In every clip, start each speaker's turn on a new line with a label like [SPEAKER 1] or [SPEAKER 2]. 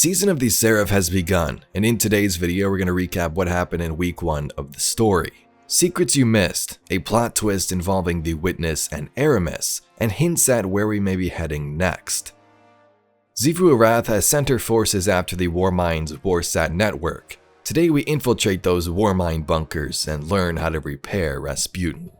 [SPEAKER 1] Season of the Seraph has begun, and in today's video we're going to recap what happened in week 1 of the story. Secrets you missed, a plot twist involving the Witness and Eramis, and hints at where we may be heading next. Xivu Arath has sent her forces after the Warmind's Warsat network. Today we infiltrate those Warmind bunkers and learn how to repair Rasputin.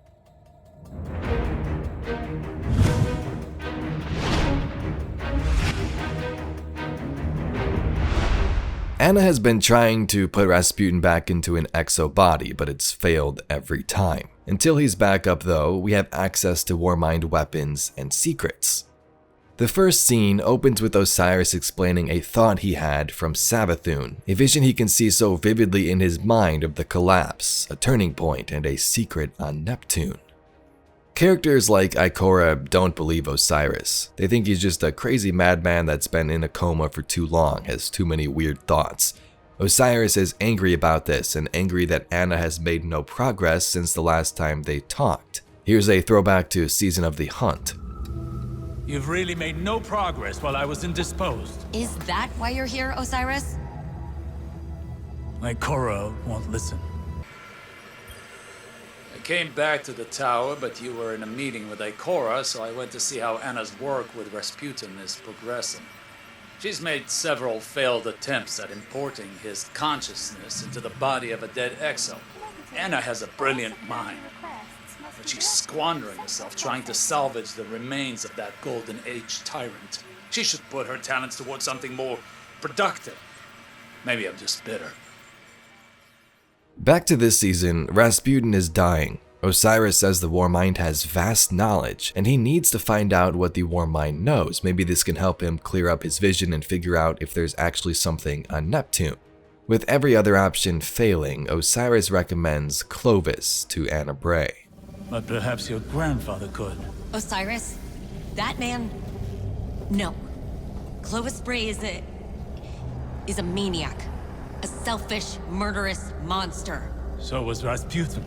[SPEAKER 1] Anna has been trying to put Rasputin back into an exo body, but it's failed every time. Until he's back up though, we have access to Warmind weapons and secrets. The first scene opens with Osiris explaining a thought he had from Savathun, a vision he can see so vividly in his mind of the collapse, a turning point, and a secret on Neptune. Characters like Ikora don't believe Osiris. They think he's just a crazy madman that's been in a coma for too long, has too many weird thoughts. Osiris is angry about this and angry that Anna has made no progress since the last time they talked. Here's a throwback to Season of the Hunt.
[SPEAKER 2] You've really made no progress while I was indisposed.
[SPEAKER 3] Is that why you're here, Osiris?
[SPEAKER 2] Ikora won't listen.
[SPEAKER 4] I came back to the tower, but you were in a meeting with Ikora, so I went to see how Anna's work with Rasputin is progressing. She's made several failed attempts at importing his consciousness into the body of a dead exo. Anna has a brilliant mind, but she's squandering herself trying to salvage the remains of that Golden Age tyrant. She should put her talents towards something more productive. Maybe I'm just bitter.
[SPEAKER 1] Back to this season, Rasputin is dying. Osiris says the Warmind has vast knowledge, and he needs to find out what the Warmind knows. Maybe this can help him clear up his vision and figure out if there's actually something on Neptune. With every other option failing, Osiris recommends Clovis to Anna Bray.
[SPEAKER 2] But perhaps your grandfather could.
[SPEAKER 3] Osiris? That man? No. Clovis Bray is a maniac. A selfish, murderous monster.
[SPEAKER 2] So was Rasputin.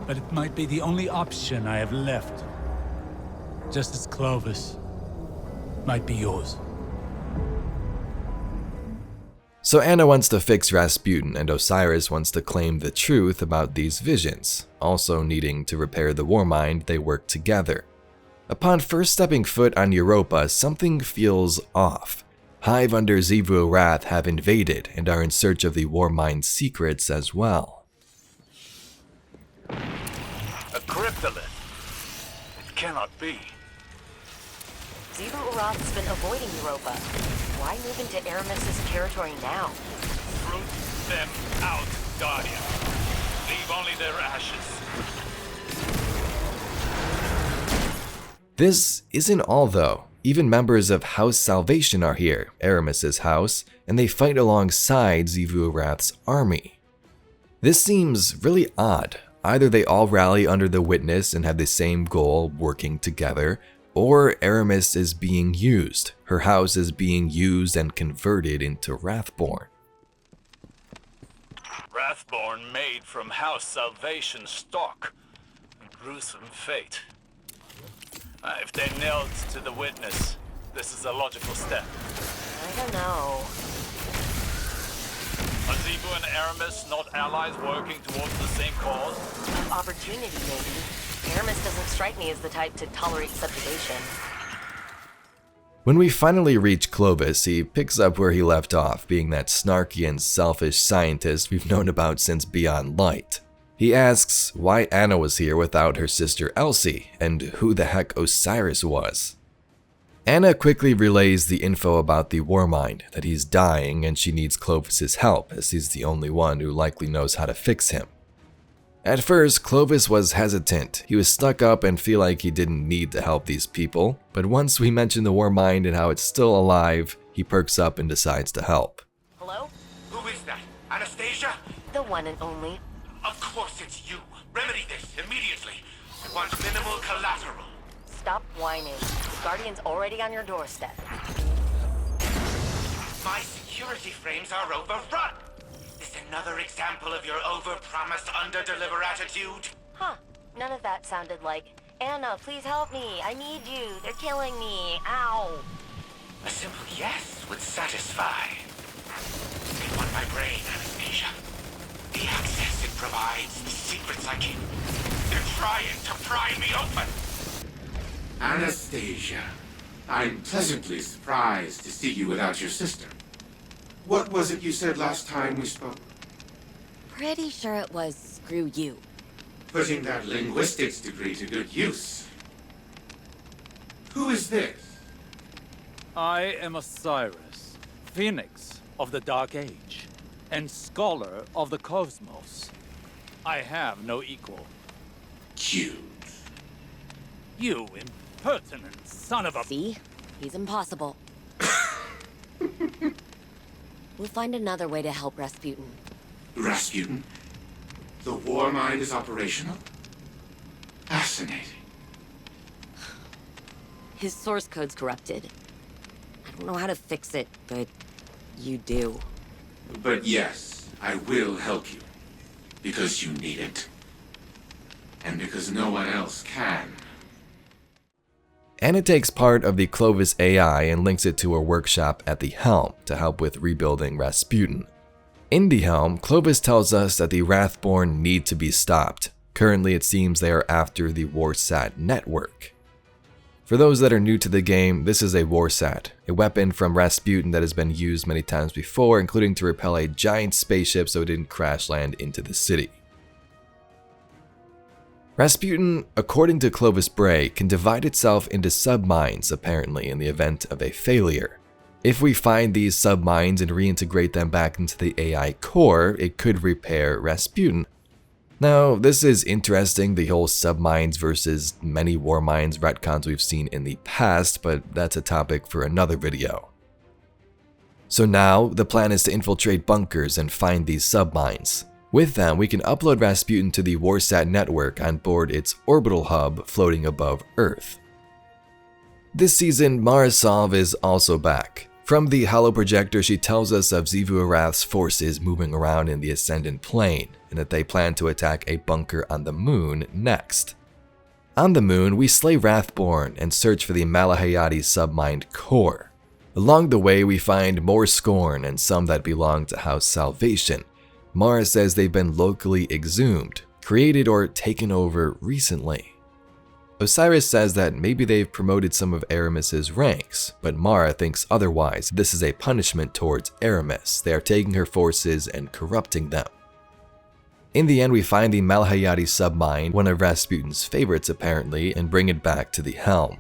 [SPEAKER 2] But it might be the only option I have left. Just as Clovis might be yours.
[SPEAKER 1] So Anna wants to fix Rasputin, and Osiris wants to claim the truth about these visions. Also needing to repair the Warmind, they work together. Upon first stepping foot on Europa, something feels off. Hive under Xivu Arath have invaded and are in search of the Warmind's secrets as well.
[SPEAKER 5] A cryptolith? It cannot be.
[SPEAKER 6] Xivu Arath's been avoiding Europa. Why move into Eramis' territory now?
[SPEAKER 5] Root them out, Guardian. Leave only their ashes.
[SPEAKER 1] This isn't all though. Even members of House Salvation are here, Eramis' house, and they fight alongside Xivu Arath's army. This seems really odd. Either they all rally under the Witness and have the same goal, working together, or Eramis is being used. Her house is being used and converted into Wrathborn.
[SPEAKER 5] Wrathborn made from House Salvation stock. A gruesome fate. If they're nailed to the Witness, this is a logical step.
[SPEAKER 6] I don't know.
[SPEAKER 5] Are Xivu and Eramis not allies working towards the same cause?
[SPEAKER 6] Of opportunity, maybe. Eramis doesn't strike me as the type to tolerate subjugation.
[SPEAKER 1] When we finally reach Clovis, he picks up where he left off, being that snarky and selfish scientist we've known about since Beyond Light. He asks why Anna was here without her sister Elsie, and who the heck Osiris was. Anna quickly relays the info about the Warmind, that he's dying and she needs Clovis' help, as he's the only one who likely knows how to fix him. At first, Clovis was hesitant. He was stuck up and feel like he didn't need to help these people, but once we mention the Warmind and how it's still alive, he perks up and decides to help.
[SPEAKER 6] Hello?
[SPEAKER 7] Who is that? Anastasia?
[SPEAKER 6] The one and only.
[SPEAKER 7] Of course it's you. Remedy this immediately. I want minimal collateral.
[SPEAKER 6] Stop whining. The Guardian's already on your doorstep.
[SPEAKER 7] My security frames are overrun. Is this another example of your over-promise, under-deliver attitude?
[SPEAKER 6] Huh. None of that sounded like, Anna, please help me. I need you. They're killing me. Ow.
[SPEAKER 7] A simple yes would satisfy. They want my brain, Anastasia. The access it provides, the secrets I keep. They're trying to pry me open.
[SPEAKER 8] Anastasia, I'm pleasantly surprised to see you without your sister. What was it you said last time we spoke?
[SPEAKER 3] Pretty sure it was screw you.
[SPEAKER 8] Putting that linguistics degree to good use. Who is this?
[SPEAKER 2] I am Osiris, Phoenix of the Dark Age, and Scholar of the Cosmos. I have no equal.
[SPEAKER 8] Cute.
[SPEAKER 2] You impertinent son of a...
[SPEAKER 3] See? He's impossible. We'll find another way to help Rasputin.
[SPEAKER 8] Rasputin? The Warmind is operational? Fascinating.
[SPEAKER 3] His source code's corrupted. I don't know how to fix it, but you do.
[SPEAKER 8] But yes, I will help you. Because you need it. And because no one else can.
[SPEAKER 1] Anna takes part of the Clovis AI and links it to her workshop at the Helm to help with rebuilding Rasputin. In the Helm, Clovis tells us that the Wrathborn need to be stopped. Currently, it seems they are after the Warsat network. For those that are new to the game, this is a Warsat, a weapon from Rasputin that has been used many times before, including to repel a giant spaceship so it didn't crash land into the city. Rasputin, according to Clovis Bray, can divide itself into subminds apparently in the event of a failure. If we find these subminds and reintegrate them back into the AI core, it could repair Rasputin. Now, this is interesting, the whole subminds versus many Warminds retcons we've seen in the past, but that's a topic for another video. So now, the plan is to infiltrate bunkers and find these subminds. With them, we can upload Rasputin to the Warsat network on board its orbital hub floating above Earth. This season, Marisov is also back. From the holoprojector, she tells us of Xivu Arath's forces moving around in the Ascendant Plane, and that they plan to attack a bunker on the moon next. On the moon, we slay Wrathborn and search for the Malahayati submind core. Along the way, we find more Scorn and some that belong to House Salvation. Mara says they've been locally exhumed, created or taken over recently. Osiris says that maybe they've promoted some of Eramis's ranks, but Mara thinks otherwise. This is a punishment towards Eramis. They are taking her forces and corrupting them. In the end, we find the Malahayati submind, one of Rasputin's favorites apparently, and bring it back to the Helm.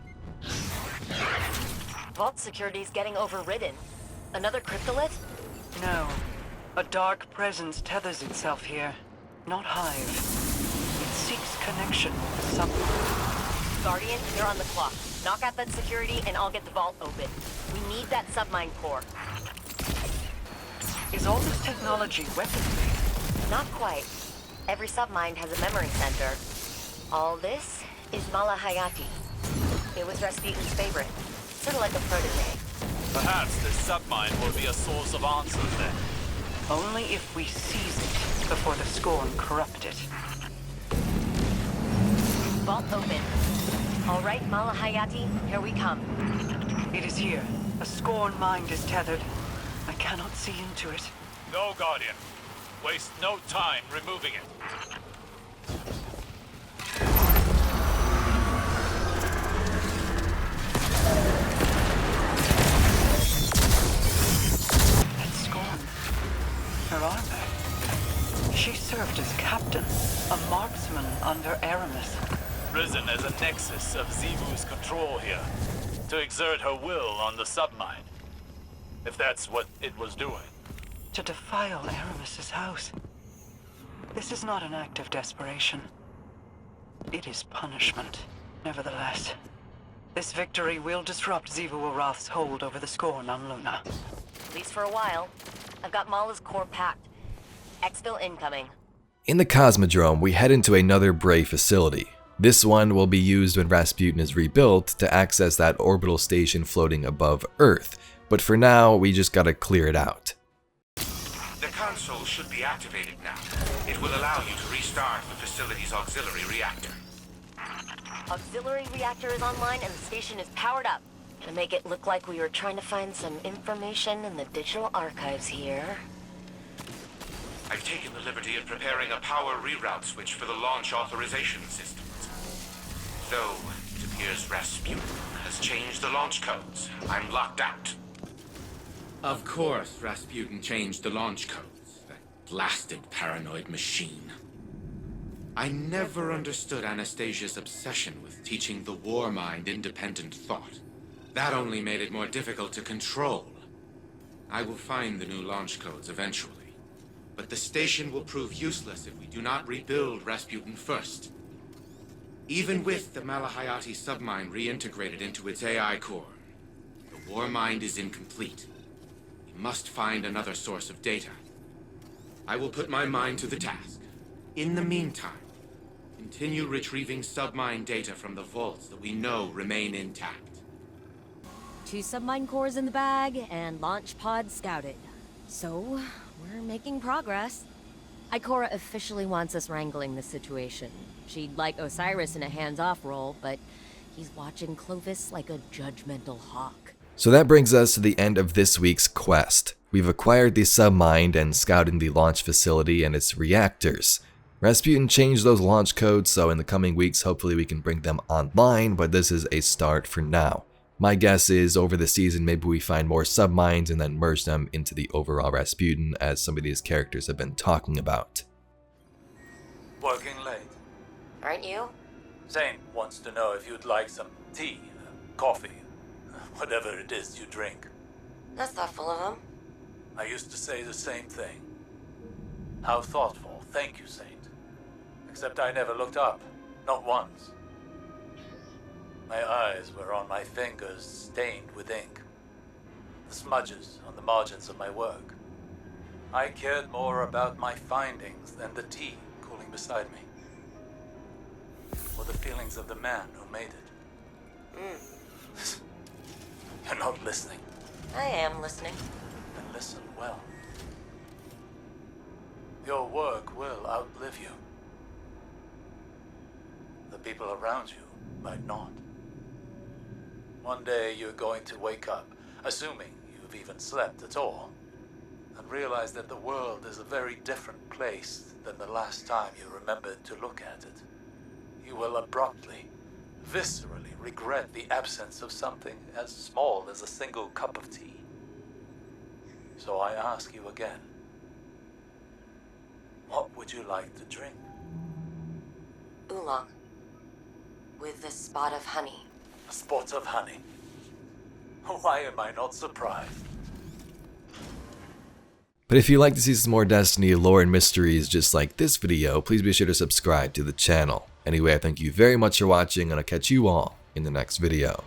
[SPEAKER 6] Vault security's getting overridden. Another cryptolith?
[SPEAKER 9] No. A dark presence tethers itself here, not Hive. It seeks connection with the Submind.
[SPEAKER 6] Guardian, you're on the clock. Knock out that security and I'll get the vault open. We need that submind core.
[SPEAKER 9] Is all this technology weapons-made?
[SPEAKER 6] Not quite. Every submind has a memory center. All this is Malahayati. It was Rasputin's favorite. Sort of like a protege.
[SPEAKER 5] Perhaps this submind will be a source of answers then.
[SPEAKER 9] Only if we seize it before the Scorn corrupt it.
[SPEAKER 6] Vault open. All right, Malahayati, here we come.
[SPEAKER 9] It is here. A Scorn mind is tethered. I cannot see into it.
[SPEAKER 5] No, Guardian. Waste no time removing it.
[SPEAKER 9] Her armor. She served as captain, a marksman under Eramis.
[SPEAKER 5] Risen as a nexus of Xivu's control here, to exert her will on the submind. If that's what it was doing.
[SPEAKER 9] To defile Eramis's house. This is not an act of desperation. It is punishment. Nevertheless, this victory will disrupt Xivu Arath's hold over the Scorn on Luna.
[SPEAKER 6] At least for a while. I've got Mala's core packed. Exfil incoming.
[SPEAKER 1] In the Cosmodrome, we head into another Bray facility. This one will be used when Rasputin is rebuilt to access that orbital station floating above Earth, but for now, we just gotta clear it out.
[SPEAKER 7] The console should be activated now. It will allow you to restart the facility's auxiliary reactor.
[SPEAKER 6] Auxiliary reactor is online and the station is powered up. To make it look like we were trying to find some information in the digital archives here.
[SPEAKER 7] I've taken the liberty of preparing a power reroute switch for the launch authorization systems. Though it appears Rasputin has changed the launch codes, I'm locked out.
[SPEAKER 8] Of course, Rasputin changed the launch codes. That blasted paranoid machine. I never understood Anastasia's obsession with teaching the Warmind independent thought. That only made it more difficult to control. I will find the new launch codes eventually. But the station will prove useless if we do not rebuild Rasputin first. Even with the Malahayati submind reintegrated into its AI core, the Warmind is incomplete. We must find another source of data. I will put my mind to the task. In the meantime, continue retrieving submind data from the vaults that we know remain intact.
[SPEAKER 3] 2 submind cores in the bag, and launch pod scouted. So, we're making progress. Ikora officially wants us wrangling this situation. She'd like Osiris in a hands-off role, but he's watching Clovis like a judgmental hawk.
[SPEAKER 1] So that brings us to the end of this week's quest. We've acquired the submind and scouted the launch facility and its reactors. Rasputin changed those launch codes, so in the coming weeks hopefully we can bring them online, but this is a start for now. My guess is over the season maybe we find more subminds and then merge them into the overall Rasputin, as some of these characters have been talking about.
[SPEAKER 2] Working late.
[SPEAKER 6] Aren't you?
[SPEAKER 2] Zane wants to know if you'd like some tea, coffee, whatever it is you drink.
[SPEAKER 6] That's thoughtful of him.
[SPEAKER 2] I used to say the same thing. How thoughtful, thank you, Saint. Except I never looked up, not once. My eyes were on my fingers stained with ink. The smudges on the margins of my work. I cared more about my findings than the tea cooling beside me. Or the feelings of the man who made it. You're not listening.
[SPEAKER 6] I am listening.
[SPEAKER 2] Then listen well. Your work will outlive you. The people around you might not. One day you're going to wake up, assuming you've even slept at all, and realize that the world is a very different place than the last time you remembered to look at it. You will abruptly, viscerally regret the absence of something as small as a single cup of tea. So I ask you again, what would you like to drink?
[SPEAKER 6] Oolong. With a spot of honey.
[SPEAKER 2] A spot of honey. Why am I not surprised?
[SPEAKER 1] But if you'd like to see some more Destiny lore and mysteries just like this video, please be sure to subscribe to the channel. Anyway, I thank you very much for watching, and I'll catch you all in the next video.